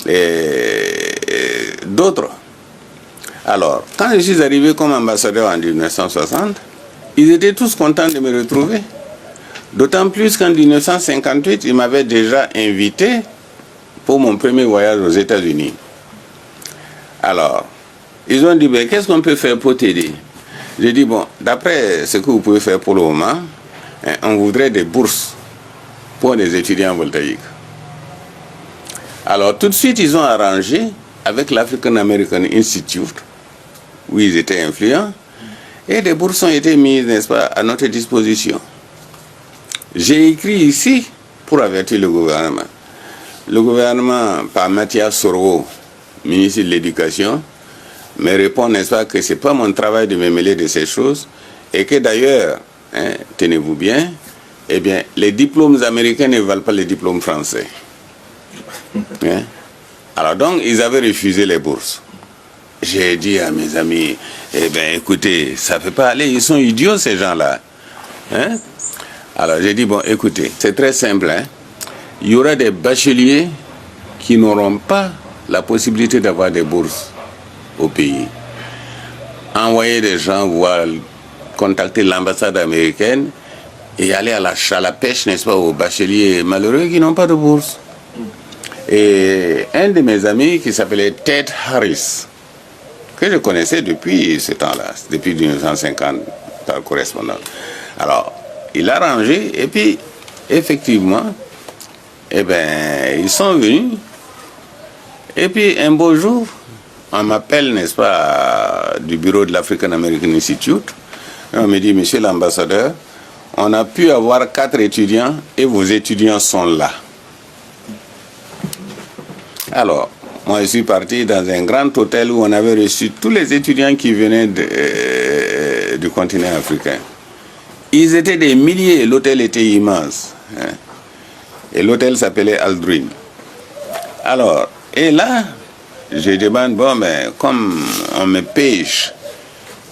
et d'autres. Alors, quand je suis arrivé comme ambassadeur en 1960, ils étaient tous contents de me retrouver. D'autant plus qu'en 1958, ils m'avaient déjà invité pour mon premier voyage aux États-Unis. Alors, ils ont dit, ben, qu'est-ce qu'on peut faire pour t'aider? J'ai dit, bon, d'après ce que vous pouvez faire pour le moment, on voudrait des bourses pour les étudiants voltaïques. Alors, tout de suite, ils ont arrangé avec l'African American Institute, où ils étaient influents, et des bourses ont été mises, n'est-ce pas, à notre disposition. J'ai écrit ici pour avertir le gouvernement. Le gouvernement, par Mathias Soro, ministre de l'Éducation, me répond, n'est-ce pas, que ce n'est pas mon travail de me mêler de ces choses, et que d'ailleurs, tenez-vous bien, eh bien, les diplômes américains ne valent pas les diplômes français. Alors donc, ils avaient refusé les bourses. J'ai dit à mes amis, eh bien, écoutez, ça ne peut pas aller, ils sont idiots ces gens-là. Alors j'ai dit, bon, écoutez, c'est très simple. Il y aura des bacheliers qui n'auront pas la possibilité d'avoir des bourses au pays. Envoyer des gens voir, contacter l'ambassade américaine et aller à la pêche, n'est-ce pas, aux bacheliers malheureux qui n'ont pas de bourse. Et un de mes amis qui s'appelait Ted Harris, que je connaissais depuis ce temps-là, depuis 1950, par correspondance. Alors, il a rangé et puis, effectivement, eh ben, ils sont venus. Et puis, un beau jour, on m'appelle, n'est-ce pas, du bureau de l'African American Institute. Et on me dit, monsieur l'ambassadeur, on a pu avoir 4 étudiants et vos étudiants sont là. Alors, moi je suis parti dans un grand hôtel où on avait reçu tous les étudiants qui venaient du continent africain. Ils étaient des milliers, l'hôtel était immense. Et l'hôtel s'appelait Aldrin. Alors, et là, je demande, bon, mais comme on me pêche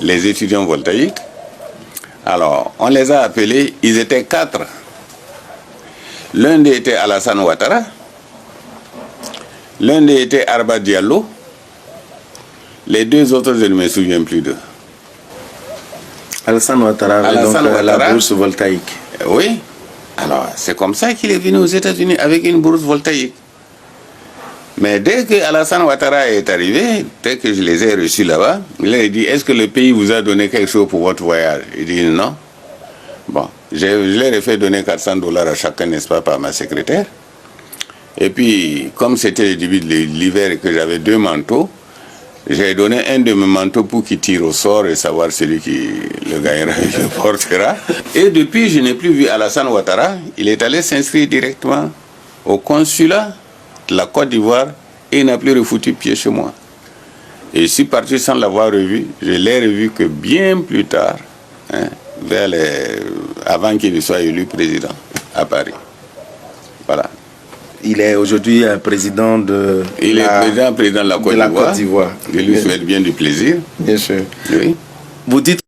les étudiants voltaïques, alors on les a appelés, ils étaient 4. L'un d'eux était Alassane Ouattara, l'un d'eux était Arba Diallo, les 2 autres, je ne me souviens plus d'eux. Alassane Ouattara, la bourse voltaïque. Oui. Alors, c'est comme ça qu'il est venu aux États-Unis avec une bourse voltaïque. Mais dès que Alassane Ouattara est arrivé, dès que je les ai reçus là-bas, il a dit, est-ce que le pays vous a donné quelque chose pour votre voyage? Il dit non. Bon, je leur ai fait donner $400 à chacun, n'est-ce pas, par ma secrétaire. Et puis, comme c'était le début de l'hiver et que j'avais 2 manteaux, j'ai donné un de mes manteaux pour qu'il tire au sort et savoir celui qui le gagnera et le portera. Et depuis, je n'ai plus vu Alassane Ouattara. Il est allé s'inscrire directement au consulat de la Côte d'Ivoire et il n'a plus refoutu pied chez moi. Et je suis parti sans l'avoir revu. Je l'ai revu que bien plus tard, avant qu'il soit élu président à Paris. Voilà. Il est aujourd'hui président de président de la Côte d'Ivoire. Je lui souhaite bien du plaisir. Bien sûr. Oui. Vous dites